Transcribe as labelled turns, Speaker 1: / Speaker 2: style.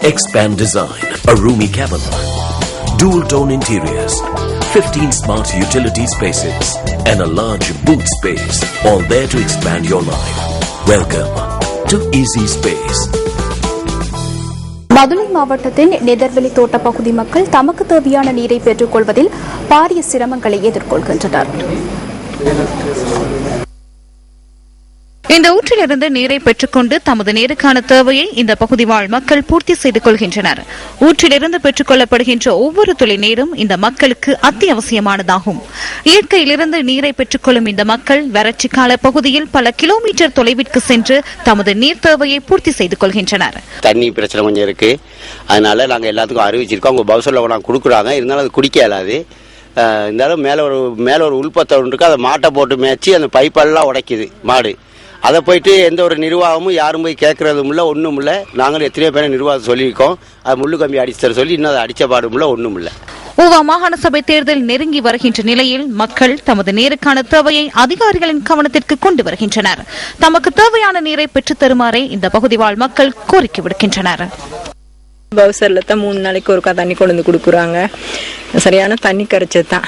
Speaker 1: Expand Design, a roomy cabin, dual tone interiors, 15 smart utility spaces, and a large boot space, all there to expand your life. Welcome to Easy Space.
Speaker 2: Madurai மாவட்டத்தின் நெதர்வெளி தோட்ட பகுதி மக்கள் தமக்கு தேவையான நீரை பெற்றுக் கொள்வதில் பாரிய சிரமங்களை எதிர்கொள்கின்றனர்.
Speaker 3: இந்த ஊற்றிலிருந்து நீரை பெற்றுக்கொண்டு தமது நீருக்கான தேவையை இந்த பகுதி வாழ் மக்கள் பூர்த்தி செய்து கொள்கின்றனர். ஊற்றிலிருந்து பெற்றுக் கொள்ளப்படுகின்ற ஒவ்வொரு துளி நீரும் இந்த மக்களுக்கு அத்தியாவசியமானதாகும். இயற்கையிலிருந்து நீரை பெற்றுக் கொள்ளும் இந்த மக்கள் வறட்சி கால பகுதியில் பல கிலோமீட்டர் தொலைவிற்கு சென்று தமது நீர் தேவையை பூர்த்தி செய்து கொள்கின்றனர்.
Speaker 4: தண்ணி பிரச்சனை கொஞ்சம் இருக்கு, அதனால நாங்கள் எல்லாத்துக்கும் அறிவிச்சிருக்கோம். அவங்க பவுசரில் நாங்கள் கொடுக்குறாங்க, இருந்தாலும் அது குடிக்க இயலாது. இருந்தாலும் மேலே ஒரு உள்பத்தம் இருக்கு, அதை மாட்டை போட்டு மேய்ச்சி அந்த பைப்பெல்லாம் உடைக்குது மாடு. அதை போயிட்டு எந்த ஒரு நிர்வாகமும் யாரும் போய் கேட்கறதும் இல்லை, ஒன்றும் இல்லை. நாங்களும் எத்தனையோ பேரை நிர்வாகம் சொல்லியிருக்கோம், அது முள்ளு கம்பி அடிச்சு தர சொல்லி இன்னும் அதை அடிச்ச பாடும் இல்லை, ஒன்றும் இல்லை.
Speaker 3: ஊவா மாகாண சபை தேர்தல் நெருங்கி வருகின்ற நிலையில் மக்கள் தமது நீருக்கான தேவையை அதிகாரிகளின் கவனத்திற்கு கொண்டு வருகின்றனர். தமக்கு தேவையான நீரை பெற்றுத் தருமாறே இந்த பகுதி வாழ் மக்கள் கோரிக்கை விடுக்கின்றனர்.
Speaker 5: பவுசர்ல தான் 3 நாளைக்கு ஒருக்கா தண்ணி கொண்டு வந்து கொடுக்குறாங்க. சரியான தண்ணி கரைச்சது தான்.